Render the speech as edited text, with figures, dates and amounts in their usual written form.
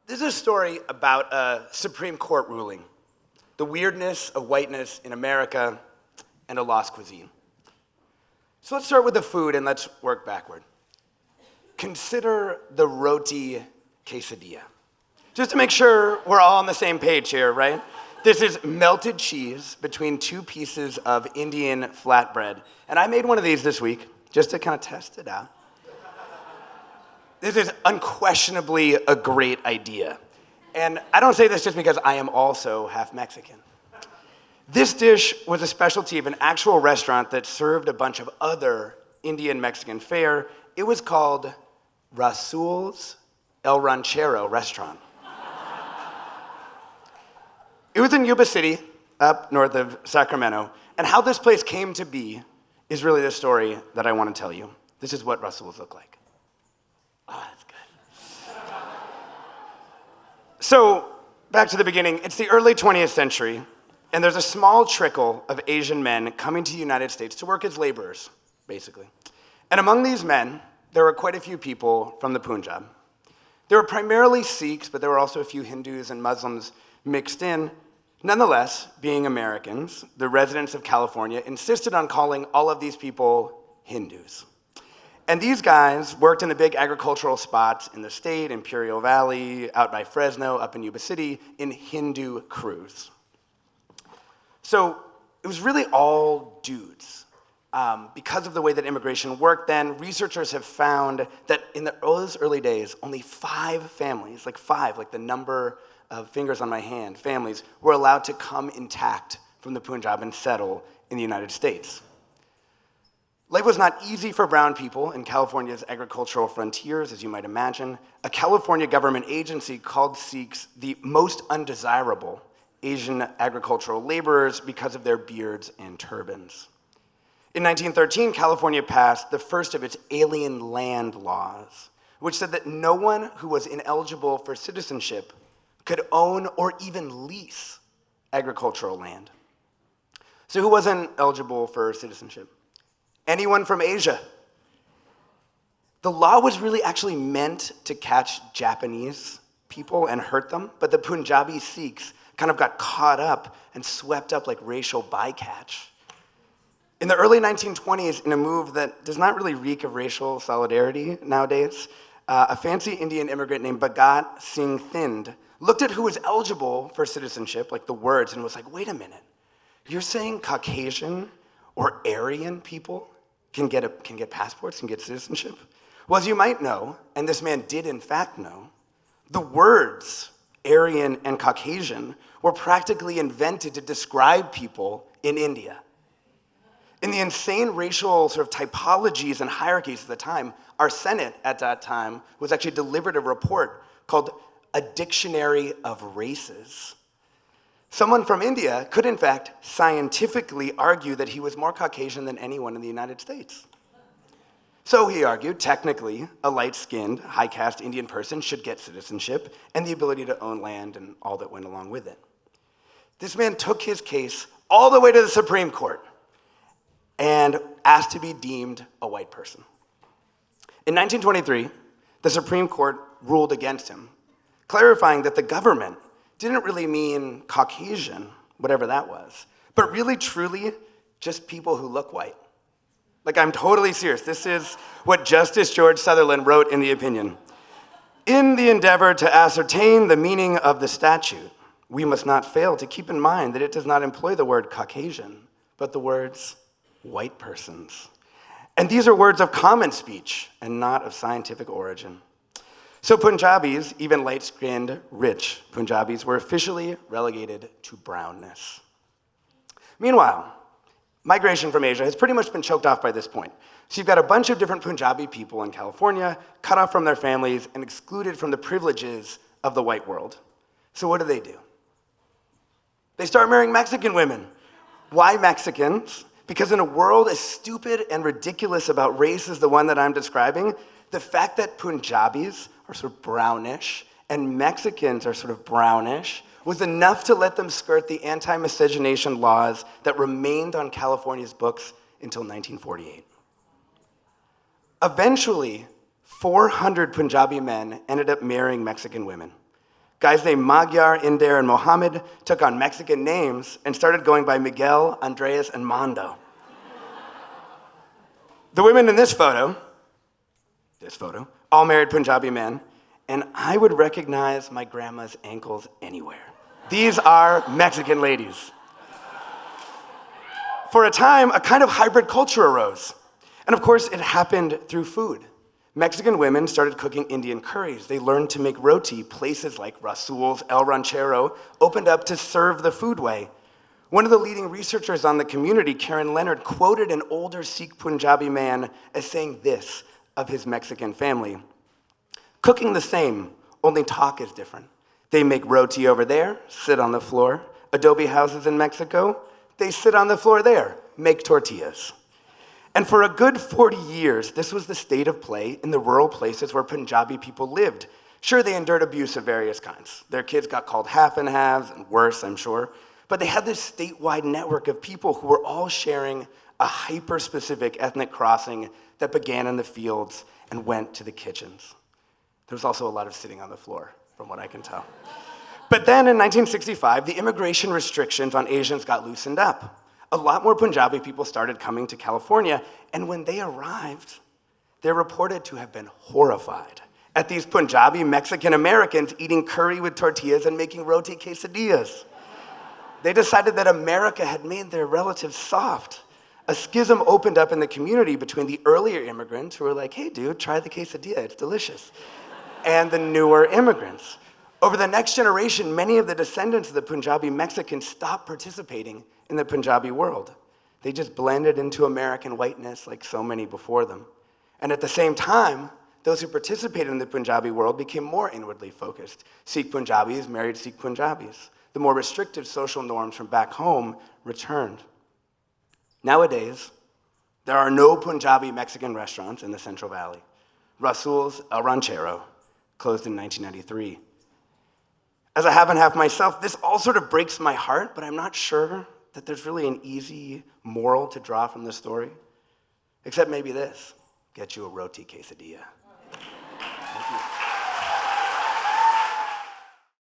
This is a story about a Supreme Court ruling, the weirdness of whiteness in America, and a lost cuisine. So let's start with the food and let's work backward. Consider the roti quesadilla. Just to make sure we're all on the same page here, right? This is melted cheese between two pieces of Indian flatbread. And I made one of these this week just to kind of test it out. This is unquestionably a great idea. And I don't say this just because I am also half Mexican. This dish was a specialty of an actual restaurant that served a bunch of other Indian Mexican fare. It was called Rasul's El Ranchero Restaurant. It was in Yuba City, up north of Sacramento. And how this place came to be is really the story that I want to tell you. This is what Rasul's look like. Oh, that's good. So, back to the beginning. It's the early 20th century, and there's a small trickle of Asian men coming to the United States to work as laborers, basically. And among these men, there were quite a few people from the Punjab. There were primarily Sikhs, but there were also a few Hindus and Muslims mixed in. Nonetheless, being Americans, the residents of California insisted on calling all of these people Hindus. And these guys worked in the big agricultural spots in the state, Imperial Valley, out by Fresno, up in Yuba City, in Hindu crews. So it was really all dudes. Because of the way that immigration worked then, researchers have found that in those early days, only 5 families, like the number of fingers on my hand, families, were allowed to come intact from the Punjab and settle in the United States. Life was not easy for brown people in California's agricultural frontiers, as you might imagine. A California government agency called Sikhs the most undesirable Asian agricultural laborers because of their beards and turbans. In 1913, California passed the first of its alien land laws, which said that no one who was ineligible for citizenship could own or even lease agricultural land. So who wasn't eligible for citizenship? Anyone from Asia. The law was really actually meant to catch Japanese people and hurt them, but the Punjabi Sikhs kind of got caught up and swept up like racial bycatch. In the early 1920s, in a move that does not really reek of racial solidarity nowadays, a fancy Indian immigrant named Bhagat Singh Thind looked at who was eligible for citizenship, like the words, and was like, wait a minute, you're saying Caucasian or Aryan people can get passports, can get citizenship? Well, as you might know, and this man did in fact know, the words Aryan and Caucasian were practically invented to describe people in India. In the insane racial sort of typologies and hierarchies of the time, our Senate at that time was actually delivered a report called A Dictionary of Races. Someone from India could, in fact, scientifically argue that he was more Caucasian than anyone in the United States. So he argued, technically, a light-skinned, high-caste Indian person should get citizenship and the ability to own land and all that went along with it. This man took his case all the way to the Supreme Court and asked to be deemed a white person. In 1923, the Supreme Court ruled against him, clarifying that the government didn't really mean Caucasian, whatever that was, but really, truly, just people who look white. Like, I'm totally serious. This is what Justice George Sutherland wrote in the opinion. In the endeavor to ascertain the meaning of the statute, we must not fail to keep in mind that it does not employ the word Caucasian, but the words white persons. And these are words of common speech and not of scientific origin. So Punjabis, even light-skinned, rich Punjabis, were officially relegated to brownness. Meanwhile, migration from Asia has pretty much been choked off by this point. So you've got a bunch of different Punjabi people in California, cut off from their families and excluded from the privileges of the white world. So what do? They start marrying Mexican women. Why Mexicans? Because in a world as stupid and ridiculous about race as the one that I'm describing, the fact that Punjabis are sort of brownish and Mexicans are sort of brownish was enough to let them skirt the anti-miscegenation laws that remained on California's books until 1948. Eventually, 400 Punjabi men ended up marrying Mexican women. Guys named Magyar, Inder, and Mohammed took on Mexican names and started going by Miguel, Andreas, and Mondo. The women in this photo, all married Punjabi men, and I would recognize my grandma's ankles anywhere. These are Mexican ladies. For a time, a kind of hybrid culture arose. And of course, it happened through food. Mexican women started cooking Indian curries. They learned to make roti. Places like Rasul's, El Ranchero, opened up to serve the food way. One of the leading researchers on the community, Karen Leonard, quoted an older Sikh Punjabi man as saying this of his Mexican family: "Cooking the same, only talk is different. They make roti over there, sit on the floor. Adobe houses in Mexico, they sit on the floor there, make tortillas." And for a good 40 years, this was the state of play in the rural places where Punjabi people lived. Sure, they endured abuse of various kinds. Their kids got called half and halves, and worse, I'm sure. But they had this statewide network of people who were all sharing a hyper-specific ethnic crossing that began in the fields and went to the kitchens. There was also a lot of sitting on the floor, from what I can tell. But then in 1965, the immigration restrictions on Asians got loosened up. A lot more Punjabi people started coming to California, and when they arrived, they're reported to have been horrified at these Punjabi Mexican Americans eating curry with tortillas and making roti quesadillas. They decided that America had made their relatives soft. A schism opened up in the community between the earlier immigrants who were like, "Hey dude, try the quesadilla, it's delicious," and the newer immigrants. Over the next generation, many of the descendants of the Punjabi Mexicans stopped participating in the Punjabi world. They just blended into American whiteness like so many before them. And at the same time, those who participated in the Punjabi world became more inwardly focused. Sikh Punjabis married Sikh Punjabis. The more restrictive social norms from back home returned. Nowadays, there are no Punjabi Mexican restaurants in the Central Valley. Rasul's El Ranchero closed in 1993. As a half and half myself, this all sort of breaks my heart, but I'm not sure that there's really an easy moral to draw from this story. Except maybe this: get you a roti quesadilla.